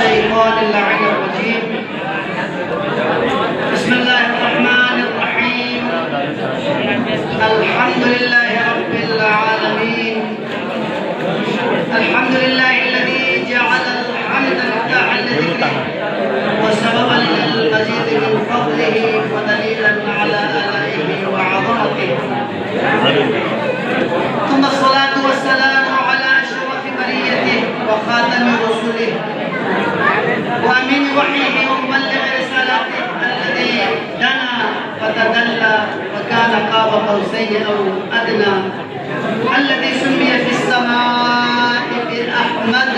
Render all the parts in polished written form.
الشيطان اللعين الرجيم. بسم الله الرحمن الرحيم. الحمد لله رب العالمين. الحمد لله الذي جعل الحمد مفتاحا لذكره وسببا للمزيد من فضله ودليلا على آلائه وعظمته. ثم الصلاة والسلام على أشرف بريته وخاتم رسله وأمين وحيه ومبلغ رسالته الذي دنا فتدلى وكان قاب قوسين أو أدنى، الذي سمي في السماء بأحمد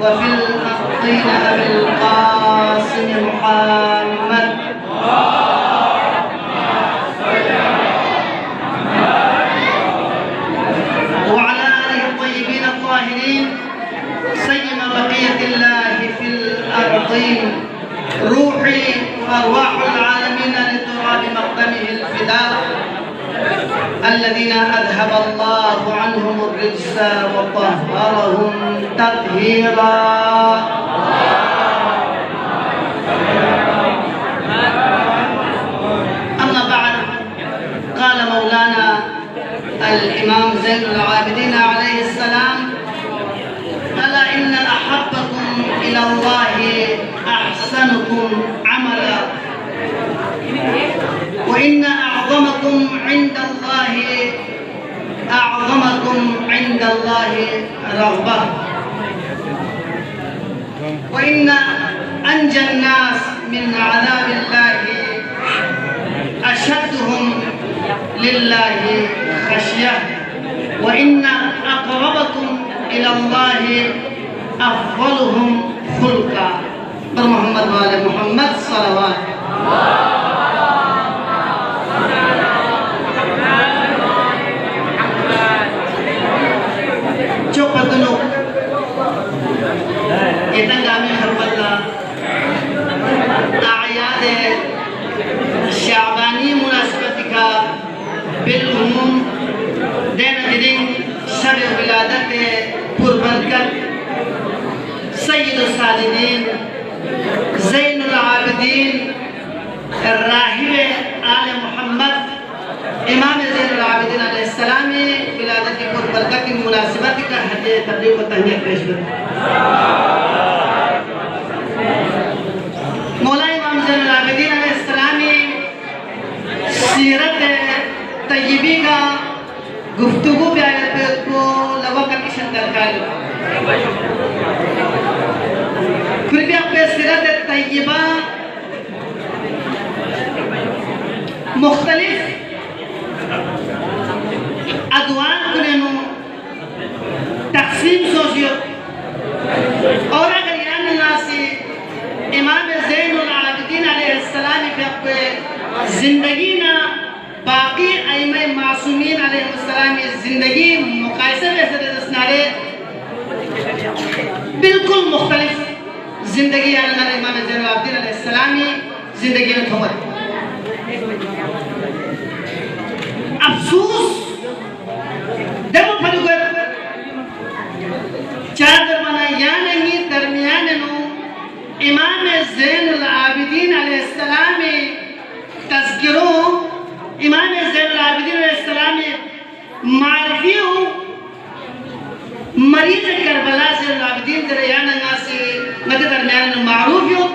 وفي الأرضين أبي القاسم محمد. وعلى آله الطيبين الطاهرين سيما بقية الله في الأرضين، روحي وأرواح العالمين لتراب مقدمه الفداء، الذين أذهب الله عنهم الرجس وطهرهم تطهيرا. أما بعد، قال مولانا الإمام زين العابدين عليه السلام: ألا إن أحبكم إلى الله أحسنكم عملا، وإن أعظمكم عند الله رغبة، وإن أنجى الناس من عذاب الله أشدهم لله خشية، وإن أقربكم إلى الله أفضلهم خلقا. محمد وآل محمد صلوات. چوپتنو اتنگامی خربتا اعیاد شعبانی مناسبت کا بالعموم دین دن شب ولادت پربرکت سید الساجدین زین العابدین راہب آل محمد امام زین العابدین علیہ السلام ولادت پربرکت کی مناسبت کا ہدیہ تبلیغ و تہنیت پیش کرتے ہیں. مولا امام زین العابدین علیہ السلام سیرت طیبی کا گفتگو بیانت کو لوا کر کشن درکار پھر بھی اپنے سیرت طیبہ مختلف ادوان کننو تقسیم سوچیو. اور اگر یعنی ناسی امام زین العابدین علیہ السلام پہ اپنے زندگی نا باقی ائمہ معصومین علیہ السلام زندگی مقایسہ میں سے دسنارے بالکل مختلف زندگی آنا امام زین العابدین علیہ السلام زندگی میں تھوڑ. افسوس دیکھو پھر گئے چار درمانہ یا نہیں درمیان نو امام زین العابدین علیہ السلام تذکروں امام زین العابدین علیہ السلام معرفیوں مریض کربلا زین العابدین درمیان سے مدد درمیان معروفیوں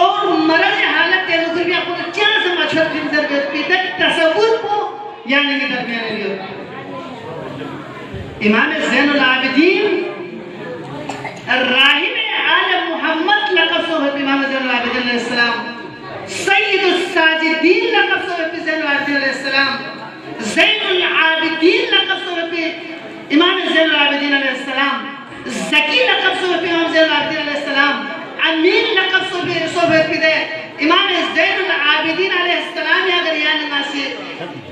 اور مرض حالت تیلوگر بھی آپ کو چاہ سے مچھر فیلم درمیان پیتا تصور کو یعنی کہ درمیان لیو. امام زین العابدین راہب آل محمد لقب صحبت امام زین العابدین علیہ السلام، سید الساجدین لقب صحبت زین العابدین علیہ السلام، زین العابدین لقب صحبت امام زین العابدین علیہ السلام، زکی لقب صحبت امام زین العابدین علیہ السلام، امین لقب صحبت امام زین العابدین علیہ السلام. اگر یعنی ناسی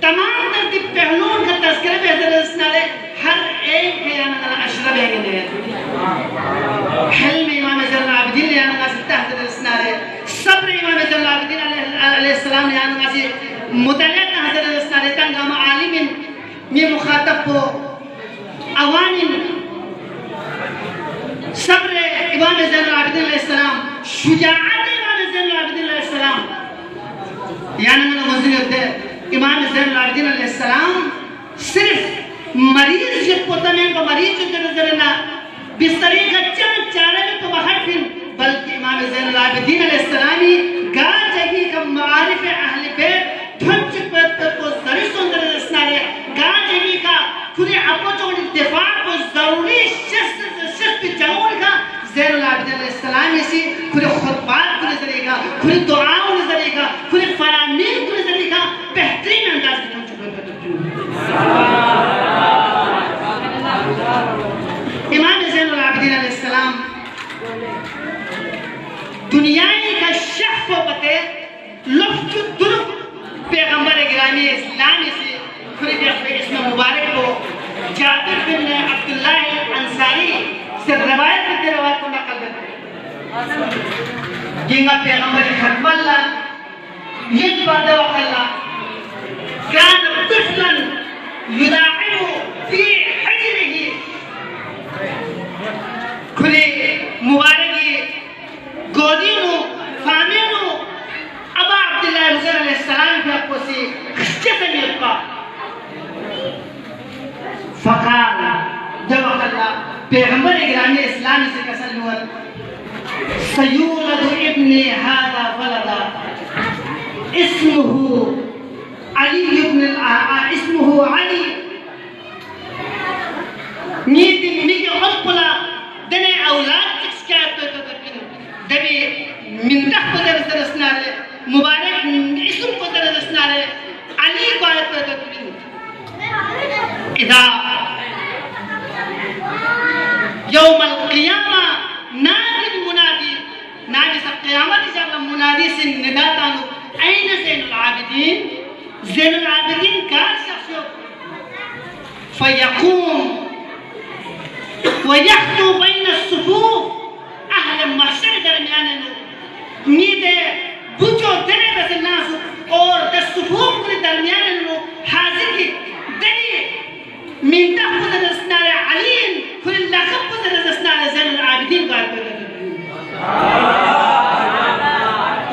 تمام ترتیب پہلوان کا تذکرہ بہتر اسنالے ہر ایک ہے یعنی اشرب ہے گئے حلم امام زین العابدین یعنی ناسی تحت اسنالے صبر امام زین العابدین علیہ السلام یعنی ناسی مطالعہ تحت اسنالے تنگام عالم میں مخاطب کو عوام صبر امام زین العابدین علیہ السلام شجاعت امام زین العابدین علیہ السلام یعنی میں مزید ہوتے امام زین العابدین علیہ السلام صرف مریض جب پوتا میں ان کو مریض جو نظرنا بستری کا چند چارے میں تو باہر پھر بلکہ امام زین العابدین علیہ السلامی گا جگی کا معارف اہل بیت دھنچ پر کو ذری سندر رسنارے گا جگی کا کھلے اپو چوڑی دفاع کو ضروری شخص پہ جاؤں گا زین العابدین علیہ السلام اسی کھلے خطبات کو نظرے گا کھلے دعاوں نظرے گا کھلے فرامین کو نظرے گا بہترین انداز میں دھنچ پر امام زین العابدین علیہ السلام دنیای کا شخص و بتے لفظ درک پیغمبر گرامی اسلامی سے خرید اسم مبارک کو جابر بن عبداللہ انصاری سے روایت کرتے روایت کو نقل کرتے جنگا پیغمبر ختم اللہ یک بعد وقت اللہ کان طفلا یداعب فی حجره کھلے مبارکی گودینو فامینو ابا عبداللہ حضر علیہ السلام کی آپ کو سی خشچت میرپا فقال جب اللہ پیغمبر اگرامی اسلامی سے کسل نور سیولد ابنی هذا ولدا اسمه علی ابن اسمه علی نیتی میگه اطبلا دنے اولاد کس کیا دبی منتخ کو در درسنارے مبارک اسم کو در درسنارے علی کو آیت پر تکبین اذا یوم القیامہ نادی المنادی نادی سب قیامت جب منادی سے نداتانو این زین العابدین زین العابدین کار شخص فیقوم ويخطو بين الصفوف أهل المحشر درمیانه نیده بچو دنے بس الناس اور در صفوف کے درمیانه حاضر کی دنی من تحفظ الاسنار علیم کل لقب قدر الاسنار زین العابدین قائد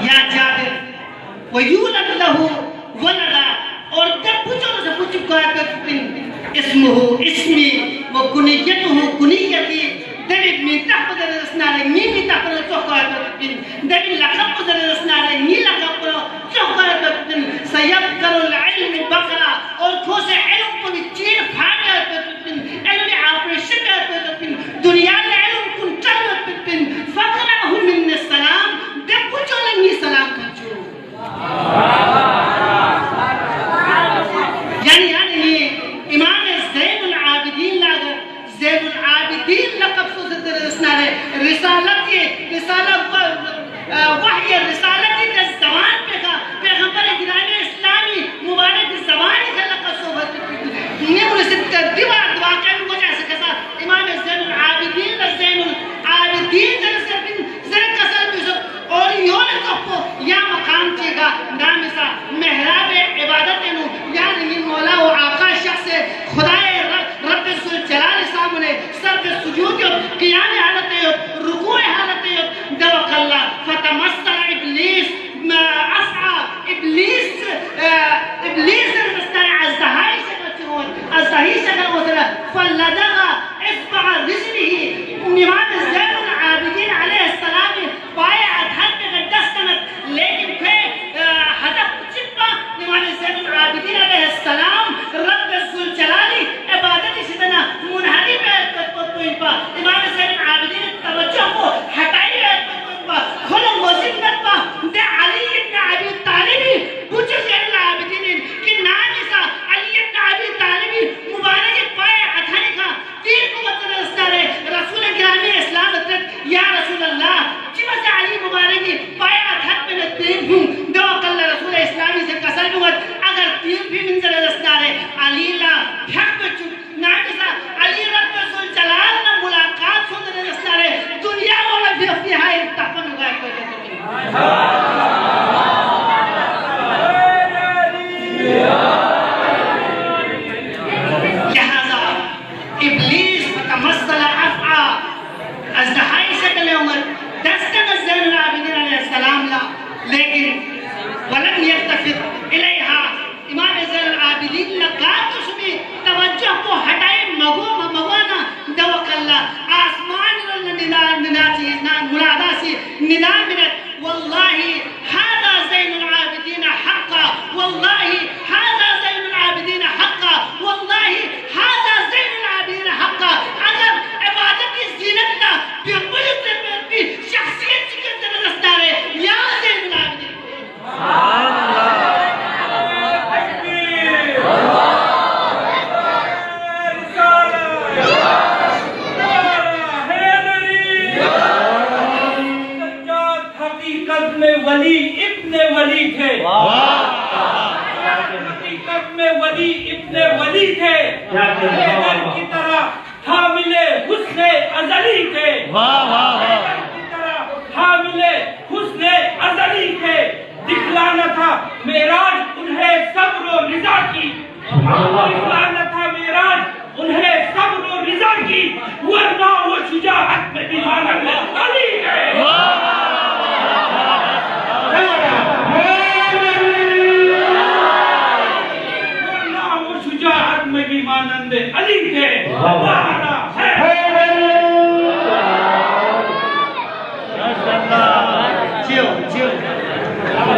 یا جابر ویولد له ولدا اور در بچو سے بچو قائد اسمه اسمی وکنیته کنیتی دبی من تحفظ الاسنار می تحفظ الاسنار دبی لقب قدر الاسنار می لقب قدر سيبقر العلم بقرة اور کھوس علم کو بھی چیر پھاڑا علم آپریشن دنیا علم کن چلت فقرہ من السلام دب کچھو لنگی سلام کچھو یعنی امام زین العابدین لاغر زین العابدین لقب سوزت رسنارے رسالت وحی رسالت زمان پہ کا پیغمبر گرامی اسلامی مبارک زبان کا لقب صحبت نیمون سے دیوار دواقع میں مجھے ایسا کسا امام زین العابدین زین کسر بیسو اور یون کپو یا مقام چے گا نام سا محراب عبادت انو یعنی من مولا و آقا شخص خدای رب جلال سامنے سر پہ سجود قیام حالت رکوع حالت دوق اللہ فتمثل ابلیس اسعى ابلیس المستر ازدہائی شکل وطلع فلدغ اصبع رجله امام زین العابدین ندا منت والله هذا زين العابدين حقا والله هذا زين العابدين حقا والله هذا زين العابدين حقا اگر عبادت کی زینت نہ بمجد میں شخصیت کے اندر رستا رہے یا زین العابدین ولی ابن ولی تھے حقیقت میں ولی ابن ولی تھے حیدر کی طرح حامل حسن ازلی تھے حیدر کی طرح حامل حسن ازلی تھے دکھلانا تھا معراج انہیں صبر و رضا کی دکھلانا تھا معراج انہیں صبر و رضا کی ورنہ وہ شجاعت میں دیوانہ علی ہے میں بھی مانند علی تھے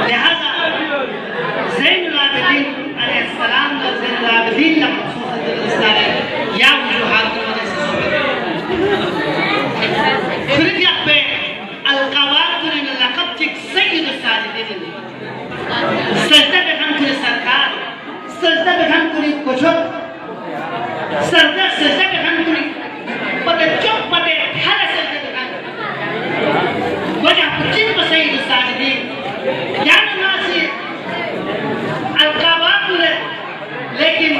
لہذا زین العابدین علیہ السلام کا زین العابدین کا خصوصیت الاسلام ہے یا وجوہات کی وجہ سے پھر کیا پہ القوات کریں لقب چک سید الساجدین سجدہ پہ ہم کریں سرکار سجدہ پہ ہم کریں کچھو سجدہ پہ ہم کریں پتہ چوک پتہ ہر سجدہ پہ ہم وجہ پچھن کو سید الساجدین یعنی ناسی القوات کریں لیکن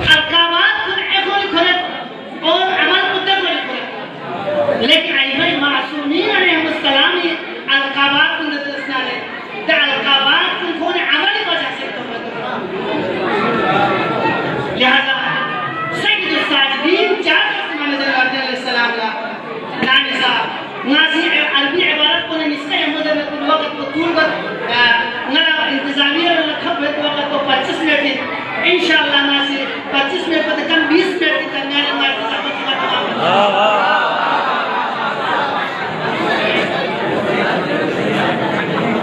القوات کریں اکھولی کھولت اور عمل مدر کھولی کھولت لیکن ایمہ معصومین علیہ السلامی القوات کریں درسنا لے دا القوات کریں عملی وجہ سے لہذا سید الساجدین چاہتے ہیں محمد علیہ السلام کا نامی صاحب ناسی عربی عبارت کو نسخہ مدرد وقت کو طول وقت نرا انتظامیہ رکھب ہے وقت کو 25 منٹ ہے انشاءاللہ ناسی 25 منٹ پر کم 20 منٹ کی درمیان ہمارے صحابت کا تمام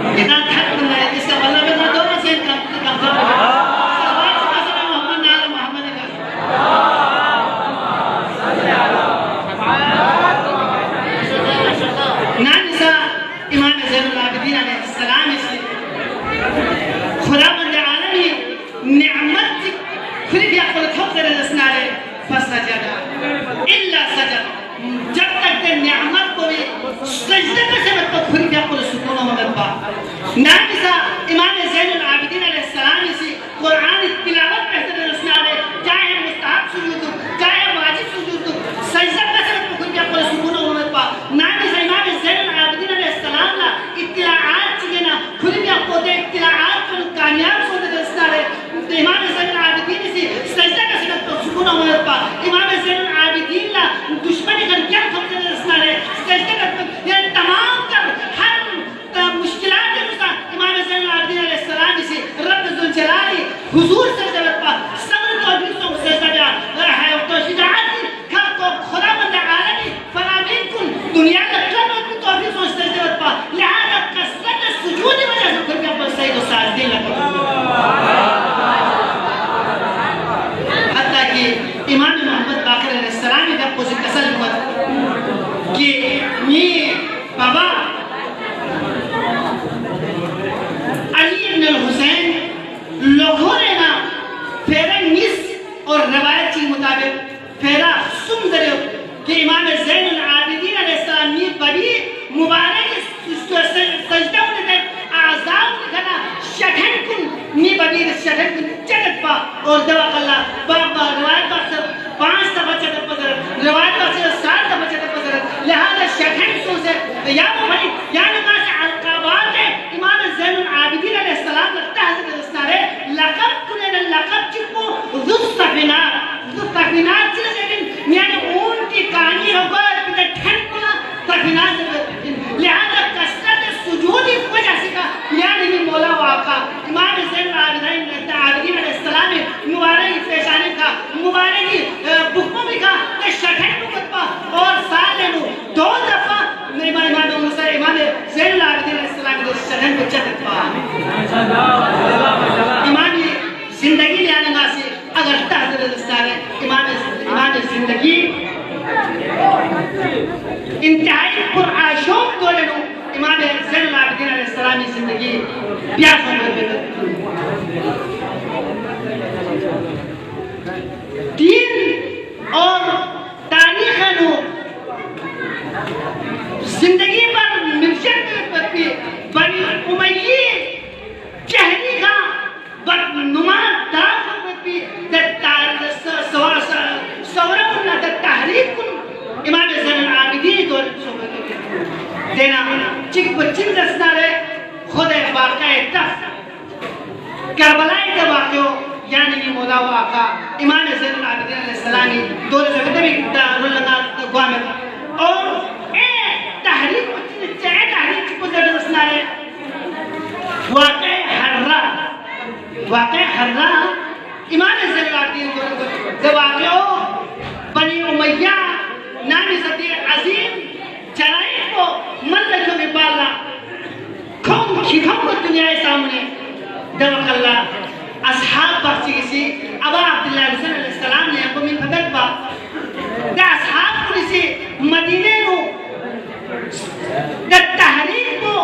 اتنا تھک بنا ہے اس کا اللہ بنا دو سے کم امام زین العابدین علیہ السلام سے خدا بند عالمی نعمت پھر بھی اقل تھوک در رسنارے فسجدہ اللہ سجد جب تک در نعمت کو بھی سجدہ کا سبت تو پھر بھی اقل سکون و مدد با ناکسا امام زین العابدین علیہ السلام سے قرآن تلاوت بہتر رسنارے چاہے مستحب سجود چاہے واجب سجود سجدہ کا سبت تو پھر بھی اقل سکون و مدد با ناکسا امام زین العابدین علیہ السلام لا اطلاعات چیئے نا کھلی بھی آپ کو دے اطلاعات پر کامیاب سونے دستا رہے امام زین العابدین سے سجدہ کا سبت تو سکون و مدد با امام زین العابدین لا دشمنی غنکیاں سونے دستا رہے سجدہ کا سبت یعنی تمام تر ہر مشکلات کے نسا امام زین العابدین علیہ السلام سے رب ذوالجلالی حضور سجدہ با صبر توفیق سو سجدہ بیا ہے تو شجاعت کھا تو خدا بند عالمی فرامین کن دنیا کا قلب توفیق سو سجدہ با لہذا کسرت سجود وجہ سے پھر بھی اپنے سید و ساجدین لگا حتیٰ کہ امام محمد باقر علیہ السلام کا پوچھ کسل ہوا کہ یہ بابا علی ابن الحسین لوگوں نے نا پھیرا نس اور روایت کی مطابق پھیرا سن ذریعہ کہ امام زین العابدین علیہ السلام نے بڑی مبارک سجدہ ہونے دے آزاد لکھنا شٹھن کن نی بڑی شٹھن کن چکت پا اور دوا قلعہ روایت باکسر 5 دفعہ چکت پزر روایت باکسر 7 دفعہ چکت پزر لہذا شٹھن سن سے یا محمد یا نماز القابات ہے امام زین العابدین علیہ السلام لگتا ہے حضرت رسنار ہے لقب کنن لقب چکو ذو صفینات چلے لیکن یعنی اون کی کہانی ہوگا پیتا ٹھن کنا صفینات لہذا کسرت سجود اس وجہ سے کا یعنی مولا واقع امام زین العابدین علیہ السلام مبارکی پیشانی کا مبارکی بکموں بھی کا شٹھن بکت پا اور سال دو دفعہ امام زین العابدین علیہ السلام کے شدن کو چکت پا امام زندگی لیانے گا سے اگر تحضر دستار ہے امام زندگی انتہائی پرعاشوق دولے نو امام زین العابدین علیہ السلام کی زندگی پیاس ہونے بے دین اور تاریخ نو زندگی پر ملشت پتی بنی امیہ چہری کا نمان دار پتی سورم در تحریک کن امام زین العابدین دور دینا چک بچن دسنا رہے خود واقع تخت کربلائی کے واقعوں یعنی یہ مولا و آقا امام زین العابدین علیہ السلامی دور زبدہ بھی رولنگا گوامت اور اے تحریک کو در دسنا رہے واقع حرہ امام زین العابدین دور واقعوں بنی امیہ نامی صدی عظیم چلائی کو ملکوں میں بالا کھوم کو دنیا سامنے دوک اللہ اصحاب بخشی کسی ابا عبداللہ علیہ السلام نے اپو من فقط با دا اصحاب کو کسی مدینے نو دا تحریک کو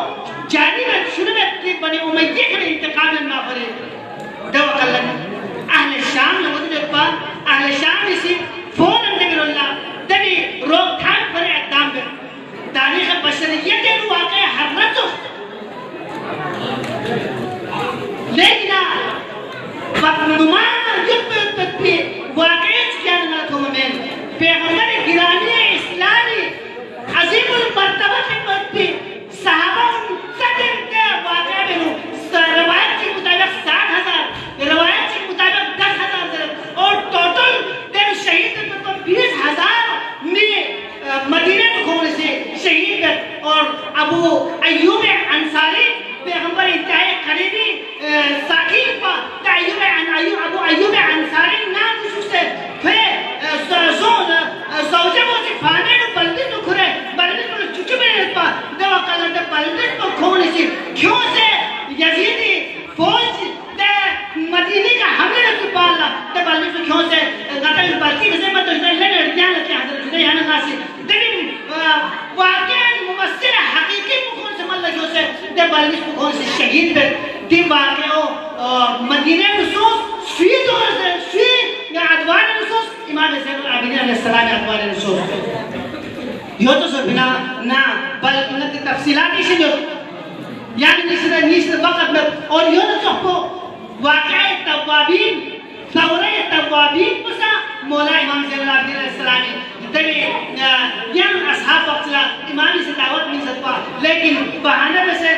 جاری میں شروع میں کی بنی امیہ کے انتقام المافرے دوک اللہ اہل شام نے مدد با اہل شام اسی فون اندگر اللہ دبی روک تھاک پر اقدام پر تاریخ بشریت ہے واقع حضرت لیکن نمان جب بھی واقعیت کیا نہ تھو ممین پیغمبر گرامی اسلامی عظیم المرتبہ کے بعد بھی صحابہ صدر کے واقع میں روایت کے مطابق 60,000 روایت کے مطابق 10,000 اور ٹوٹل دن شہید پر 20,000 میں مدینہ کو کھونے سے شہید اور ابو ایوب انصاری پیغمبر انتہائی قریبی ساکین پا ابو ایوب انصاری نام اس سے پھر زوجہ وہ سے فانے نو بلدی تو کھرے بلدی تو چچو میں رہتا دو اقلن دے بلدی تو کھونے سے کیوں سے یزیدی فوج دے مدینی کا حملے رکھو پالا دے بلدی تو کیوں سے غطر بلدی کسے مطلب جنہیں لنے ارجان لکھے حضرت جنہیں یعنی ناسی دنی واقعاً ممثل حقیقی مکھون سے ملکیوں سے دے بلدی مکھون سے شہید پر دی واقعوں مدینہ نصوص سوی دور سے سوی ادوان نصوص امام زین العابدین علیہ السلام ادوان نصوص یہ تو سر بنا نا بلکہ انہوں نے تفصیلات اسی جو یعنی نیشتر وقت میں اور یہ تو سب کو واقع توابین ثورہ توابین پسا مولا امام زین العابدین علیہ السلامی دبی یعنی اصحاب وقتلا امامی سے دعوت نہیں سکتا لیکن بہانہ میں سے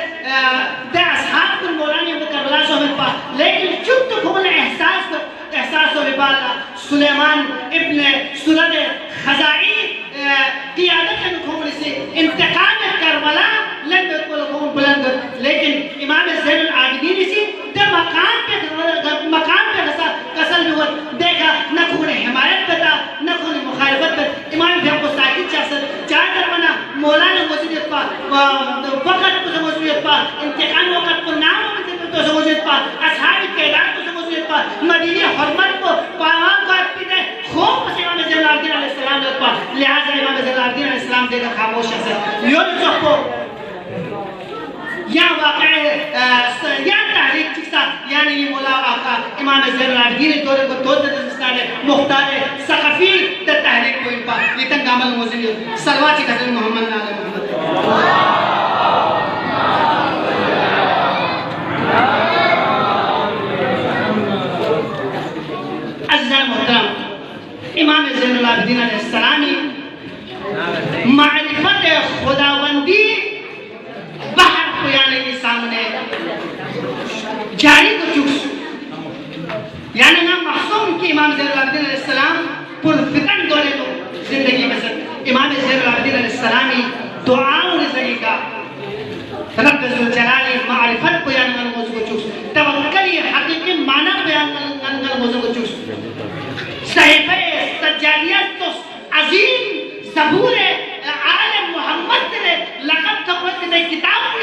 دے اصحاب کن مولانی ہم کربلا سو میں پا لیکن چک تو کھونے احساس و ببالا سلیمان ابن سلد خزائی قیادت کے کھونے سے انتقام کربلا لندت کو لکھوں بلند لیکن امام زین العابدین اسی دے مقام پہ قسل نوت دیکھا نہ کھونے حمایت پتا نہ کھونے مخالفت پتا امام بھی ہم کو ساکت چاہتا چاہ در منا مولانا موجودیت پا وقت کو موجودیت پا انتقام وقت کو نام تو موجودیت پا اصحاب تعداد کو موجودیت پا مدینی حرمت کو پاوان کو اپنی دے خوب پس امام زین العابدین علیہ السلام نے پا لہذا امام زین العابدین علیہ السلام دے گا خاموش ہے یوں جو کو یا واقع یا تحریک چکسا یعنی یہ مولا آقا امام زین العابدین دورے کو دو دستان مختار سقفی در تحریک کو انپا یہ تنگ عمل موزنی سلوات حضرت محمد علیہ محمد عزیزان محترم امام زین العابدین علیہ السلامی معرفت خداوندی بہر کو یعنی یہ سامنے جاری کو چکس یعنی نا محصوم کی امام زین العابدین علیہ السلام پر فتن دولے تو زندگی میں سکتے امام زین العابدین علیہ السلامی دعاؤں رزقی کا رب ذوالجلالی معرفت کو یعنی نا موضوع کو چکس توکلی حقیقی معنی بیان نا موضوع کو چکس صحیفہ سجالیت تو عظیم زبور عالم محمد نے لقب تقویت نے کتاب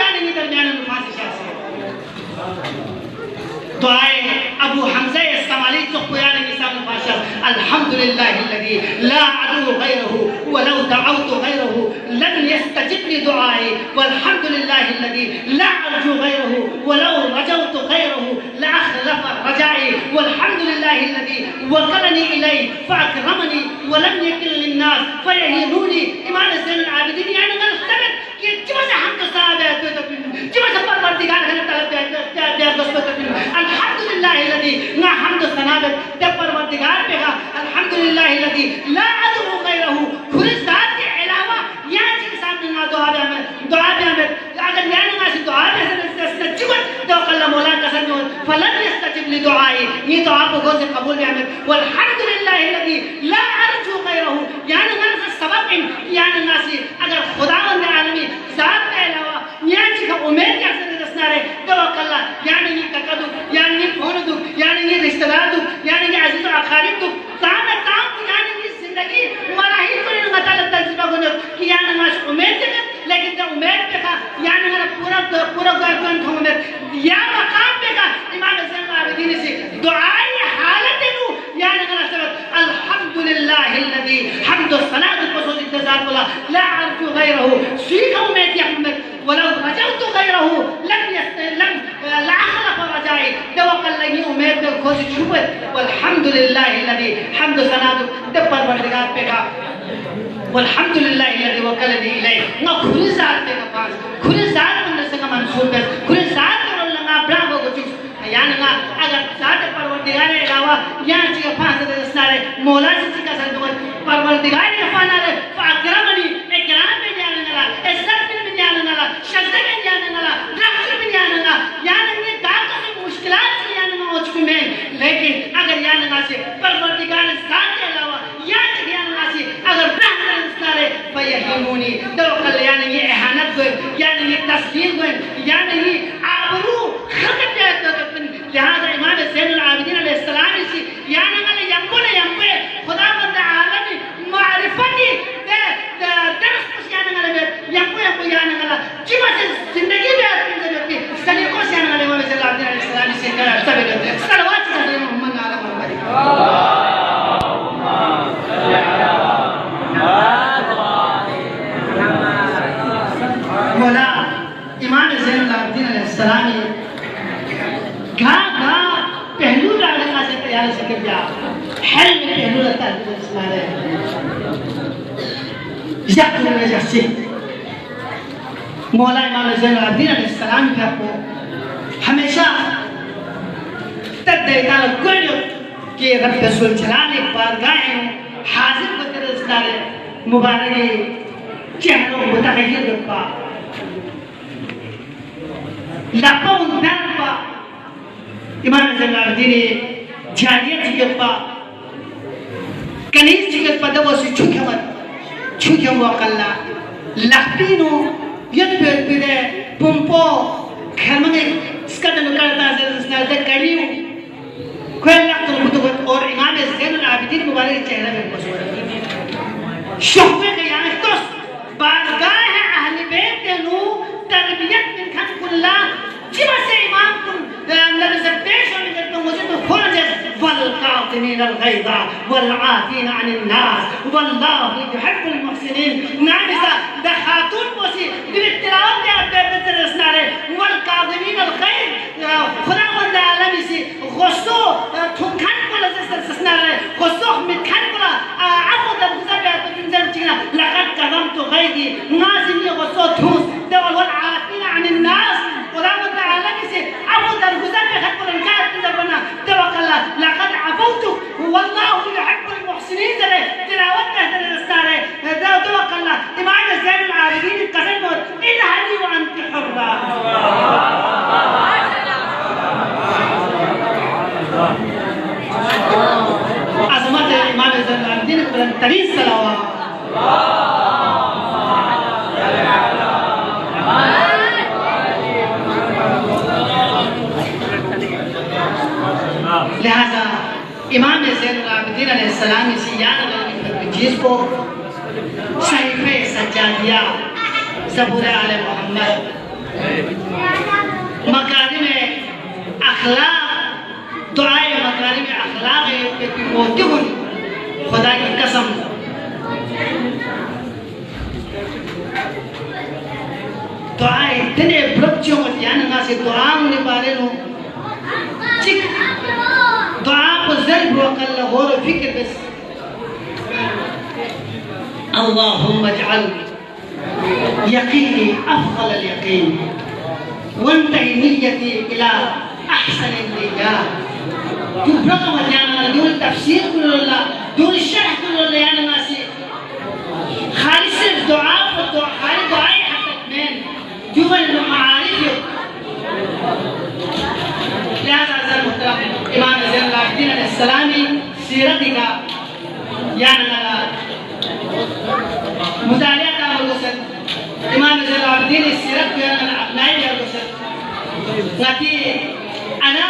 دعائے ابو حمزہ استعمالی تو قیان نسام الباشر الحمدللہ الذی لا عدو غیرہ ولو دعوت غیرہ لن يستجب لدعائي والحمد لله الذي لا أرجو غيره ولو رجوت غيره لأخلف رجائي والحمد لله الذي وكلني إليه فأكرمني ولم يكن للناس فيهينوني إمام زين العابدين يعني قال اختبت جمع سے حمد صاحب ہے جمع سے پروردگار ہے الحمدللہ الذي نا حمد صنابت دے پروردگار پہ گا الحمدللہ الذي لا أدعو غيره کھلی ذات کے علاوہ یہاں چیز سامنے نا دعا بے ہمیں اگر یعنی نا سی دعا بے ہمیں استجبت تو اللہ مولا قسم جو فلن يستجب لدعائی یہ دعا کو گو سے قبول بے ہمیں والحمدللہ الذي لا أرجو غيره یعنی نا سی سبب یعنی نا سی اگر خداوند عالمی ذات کے علاوہ یعنی چیز کا امید کیا سے دسنا رہے توقع اللہ یعنی یہ تقدو یعنی یہ فون دو یعنی یہ رشتہ دار دو یعنی یہ عزیز و اقارب دو تام یعنی یہ زندگی مراحل کو نہیں مطالب تجربہ گنر کہ یعنی ناش امید دے لیکن جب امید پہ کھا یعنی میرا پورا گوئن تھا امید یا مقام پہ کھا امام زین العابدین سے دعائی حالت نو یعنی میرا سبب الحمدللہ الذی حمد و صلاة القصود انتظار بلا لا عرفو غیرہو سویق امید یا محمد ولو رجوت غیرہو لم لعخلف رجائی دوق اللہ امید بے کھوز چھوپت والحمدللہ الذی حمد و صلاة دے پروردگار پہ کھا والحمدللہ الذی وکلنی الیہ نا کھلی ذات پہ کا پاس کھلی ذات پر نسے کا منصوب ہے کھلی ذات پر اللہ نا براغو کو چیز یعنی نا اگر ذات پروردگار علاوہ یہاں چیز پانس دے سارے مولا سے چیز کا سنتوت پروردگار افانا رہے فاکرمنی اکرام میں جانے نلا عزت میں جانے نلا شجدہ میں جانے نلا رفت میں جانے نلا یعنی یہ داکہ سے مشکلات سے یعنی نا اوچ میں لیکن اگر یعنی نا سے پروردگار ذات کے علاوہ یعنی نا سے اگر رحمت انسارے فیہیمونی توقل یعنی یہ احانت گوئے یعنی یہ تصدیق گوئے یعنی یہ آبرو خطب جائے لہذا امام زین العابدین علیہ السلام اسی یعنی اگر ینکونے خدا مند عالمی معرفتی درس کس یعنی اگر ینکو یعنی اگر جمع سے زندگی بھی آتی ہے سلیقوں سے یعنی امام زین العابدین علیہ السلام اسی سبقت صلوات سے حضرت محمد علیہ محمد مولا امام زین العابدین علیہ السلام گھا پہلو لاغلہ سے تیار سکر جا حل میں پہلو لتا ہے اسمہ رہے یقل میں جسی مولا امام زین العابدین علیہ السلام کا کو ہمیشہ تد دیتانا گوڑیو کہ رب رسول جلال ایک بارگاہیں حاضر بکر اسلام مبارکی چہروں متغیر رکھا لپا انتر پا امام زین العابدین جاریت چکت پا کنیز چکت پا دو سی چھوکے موقعلا لحبینو ید پید پیدے پمپو کھرمنگے سکتنو کرتا زیادہ دے کریو کوئی لحظن کتبت اور امام زین العابدین مبارک چہرہ میں مصور شہوے کے یعنی توس بارگاہ اہل بیت نو تربیت من کھن کلا جمع سے امام کن لگے سے پیش ہونے جب تو مجھے تو کھولا جائے والقاطنین الغیظہ والعافین عن الناس واللہ يحب المحسنین نعمسا دخاتون بوسی دیوی تلاوت دیا بے بہتر رسنا رہے والقاطنین الغیظ خدا مند عالمی سی غصو تھنکھن کو لزر سسنا رہے غصو متکھن کو عفو در گزر بے بنزل چکنا لقد قدمت غیظی نازمی غصو تھوس دول والعافین عن الناس خدا مند عالمی سی عفو در گزر بے خط کو لنکات تزر بنا توقع اللہ لقد عفوتو واللہ يحب المحسنین زلے تلاوت بہتر رسنا رہے توقع اللہ امام زین العابدین قسم موت الہلی وانت حربا عظمت امام زین العابدین بلندترین صلوات لہذا امام زین العابدین علیہ السلام اسی یاد علیہ چیز کو صحیفہ سجادیہ زبور آل محمد مکارم اخلاق دعائے مکارم اخلاق پہ ہوتے ہوئے خدا کی قسم دعائے اتنے برچوں یعنی نا سے دعا نے بارے نو چک دعا کو ضرب وقل غور و فکر بس اللهم اجعل يقيني أفضل اليقين وانتهي نيتي إلى أحسن النيات تبرقوا مجانا دون تفسير كل الله دون الشرح كل الله يعني ناسي خالص الدعاء خالص دعاء حتى من جوا المعارف لهذا هذا المحترم إمام زين العابدين عليه السلام سيرتك يعني مطالعة تعمل وسط إمام زين العابدين السيرت بيان الأبناء يا وسط نتي أنا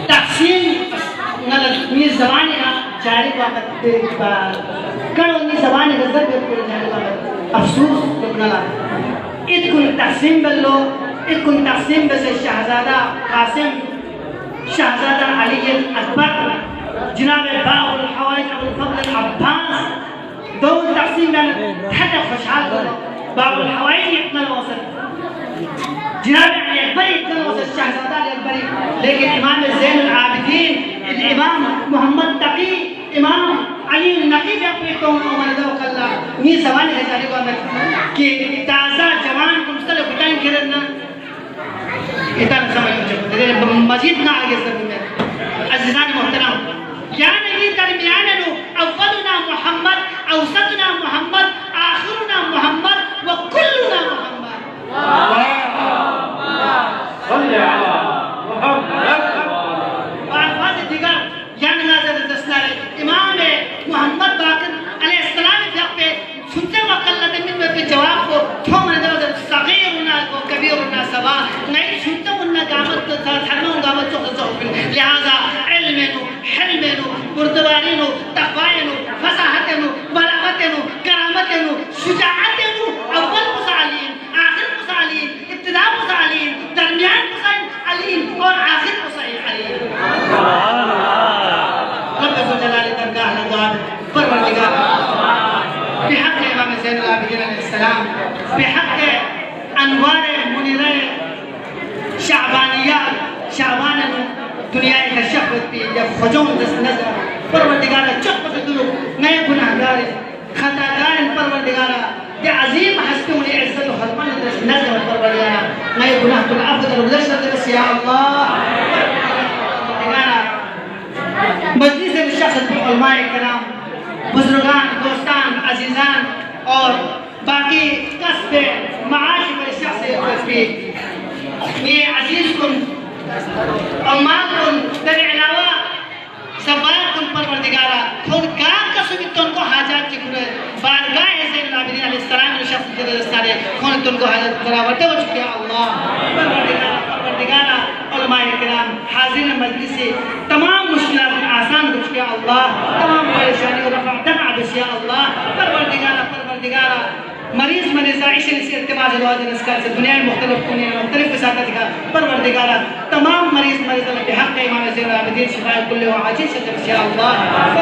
تقسيم نی زبانی کا جاری وقت کڑو نی زبانی کا ضرب پر جاری وقت افسوس رکنا لا اتکن تقسیم بلو اتکن تقسیم بس شہزادہ قاسم شہزادہ علی اکبر جناب باغ الحوائج ابو الفضل العباس دو تقسیم بین حتى خوشحال باغ الحوائج اتنا الوسط جناب علی اکبر اتنا الوسط شہزادہ علی اکبری لیکن امام زین العابدین الامام محمد تقی امام علی النقیب اپنے قوم عمر دو کلا نی زبانی ہے جاری کو کہ تازہ جوان کو مستلف بٹائیں کرنا اتنا سمجھ مزید نہ آگے سب میں عزیزان محترم یا نبی درمیاننو اولنا محمد اوسطنا محمد آخرنا محمد وکلنا محمد صلی علی محمد وعفاظ دیگر یعنی ناظر دستار امام محمد باقر علیہ السلام جب پہ سنتے وقلت من میں پہ جواب کو تھو من دو صغیرنا و کبیرنا سوا نہیں سنتے انہا قامت تھرمون قامت سوخ لہذا علمنو حلمنو بردوارینو تقوائنو فصاحتنو بلاغتنو کرامتنو شجاعتنو اول مسالین آخر مسالین ابتداء مسالین درمیان مسالین اور آخر مسالین رب جلال درگاہ لگاد پروردگار بحق امام زین العابدین علیہ السلام بحق انوار منیرہ شعبانیات شعبان دنیا کا شفت بھی جب خجون دست نظر پروردگار چپ دلو نئے گناہگار خطاکار پروردگار یہ عظیم ہستی انہیں عزت و حرمان دست نظر پروردگار نئے گناہ کل افضل و لشت دست یا اللہ مجلس الشخص علماء کرام بزرگان دوستان عزیزان اور باقی قصد معاش پر شخص بھی یہ عزیز کن امال کن در علاوہ سبار کن پروردگارہ خود کام کا سبیت تن کو حاجات چکرے بارگاہ زین العابدین علیہ السلام نے شخص کے دستارے خود تن کو حاجات تراورتے ہو چکے اللہ پروردگارہ علماء کرام حاضرین مجلس سے تمام مشکلات آسان ہو چکے اللہ تمام پریشانی و رفع دفع بس یا اللہ پروردگارہ مریض مریضہ عشر سے ارتباط الواجہ نسکار سے دنیا مختلف کونے مختلف بساطہ دکھا پروردگارہ تمام مریض مریضہ بحق امام زین العابدین شفاء کل و عاجل سے یا اللہ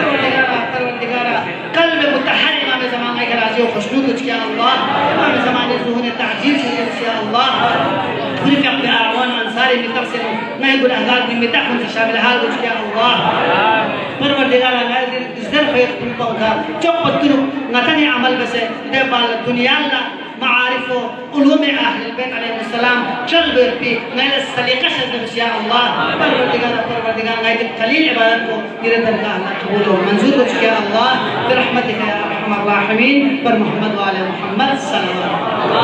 پروردگارہ قلب متحر امام زمانہ کے راضی و خوشنود یا اللہ امام زمانہ ظہور تعجیل سے یا اللہ پوری اپنے اعوان انصاری میں تفسیر نئے گناہگار بھی متحن سے شامل حال ہو یا اللہ پروردگارہ ازدر خیر کلتا ہوتا چوپت کنو نتنی عمل بسے دے بال دنیا اللہ معارف و علوم اہل البیت علیہ السلام چل برپی نیل سلیقہ شدد یا اللہ پروردگارہ غیر قلیل عبادت کو میرے درگاہ اللہ قبول و منظور ہو چکے اللہ برحمتک یا ارحم الراحمین پر محمد و آل محمد صلی اللہ علیہ وسلم